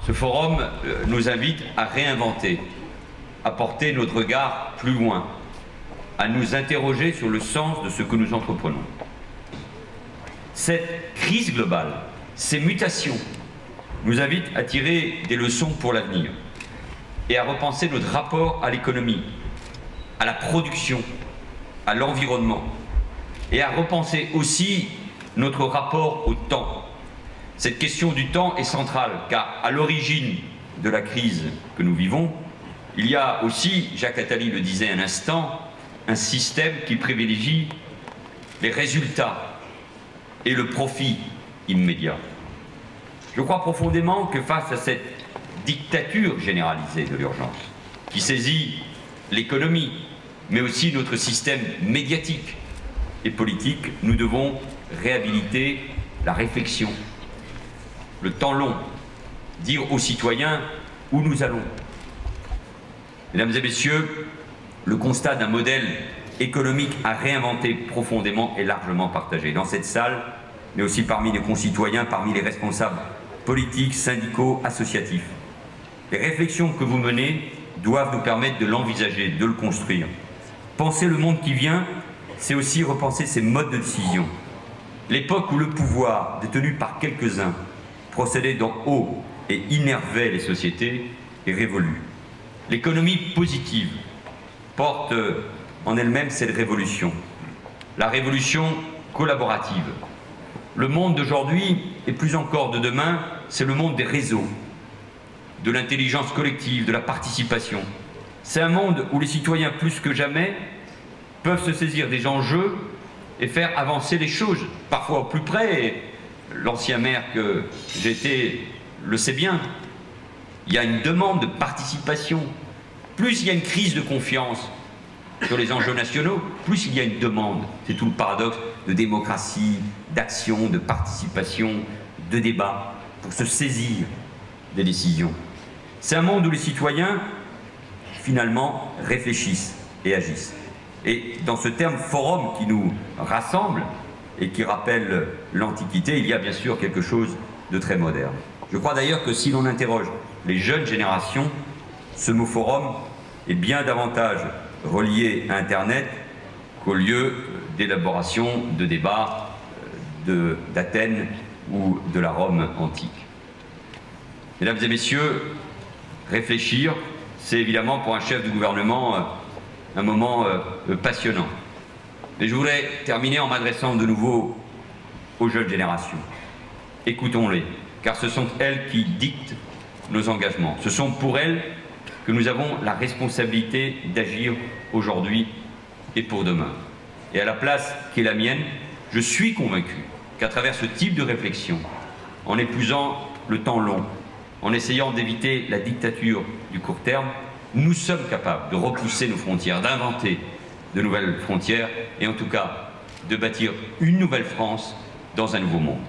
Ce forum nous invite à réinventer, à porter notre regard plus loin, à nous interroger sur le sens de ce que nous entreprenons. Cette crise globale, ces mutations, nous invitent à tirer des leçons pour l'avenir et à repenser notre rapport à l'économie, à la production, à l'environnement, et à repenser aussi notre rapport au temps. Cette question du temps est centrale, car à l'origine de la crise que nous vivons, il y a aussi, Jacques Attali le disait un instant, un système qui privilégie les résultats et le profit immédiat. Je crois profondément que face à cette dictature généralisée de l'urgence, qui saisit l'économie, mais aussi notre système médiatique et politique, nous devons réhabiliter la réflexion, le temps long, dire aux citoyens où nous allons. Mesdames et messieurs, le constat d'un modèle économique à réinventer profondément est largement partagé dans cette salle, mais aussi parmi les concitoyens, parmi les responsables politiques, syndicaux, associatifs. Les réflexions que vous menez doivent nous permettre de l'envisager, de le construire. Penser le monde qui vient, c'est aussi repenser ses modes de décision. L'époque où le pouvoir, détenu par quelques-uns, procédait d'en haut et innervait les sociétés est révolue. L'économie positive porte en elle-même cette révolution, la révolution collaborative. Le monde d'aujourd'hui, et plus encore de demain, c'est le monde des réseaux, de l'intelligence collective, de la participation. C'est un monde où les citoyens, plus que jamais, peuvent se saisir des enjeux et faire avancer les choses, parfois au plus près. Et l'ancien maire que j'étais le sait bien. Il y a une demande de participation. Plus il y a une crise de confiance sur les enjeux nationaux, plus il y a une demande. C'est tout le paradoxe de démocratie, d'action, de participation, de débat, pour se saisir des décisions. C'est un monde où les citoyens, finalement, réfléchissent et agissent. Et dans ce terme forum qui nous rassemble et qui rappelle l'Antiquité, il y a bien sûr quelque chose de très moderne. Je crois d'ailleurs que si l'on interroge les jeunes générations, ce mot forum est bien davantage relié à Internet qu'au lieu d'élaboration de débats d'Athènes ou de la Rome antique. Mesdames et messieurs, réfléchir, c'est évidemment pour un chef de gouvernement un moment passionnant. Mais je voudrais terminer en m'adressant de nouveau aux jeunes générations. Écoutons-les, car ce sont elles qui dictent nos engagements. Ce sont pour elles que nous avons la responsabilité d'agir aujourd'hui et pour demain. Et à la place qui est la mienne, je suis convaincu qu'à travers ce type de réflexion, en épuisant le temps long, en essayant d'éviter la dictature du court terme, nous sommes capables de repousser nos frontières, d'inventer de nouvelles frontières et en tout cas de bâtir une nouvelle France dans un nouveau monde.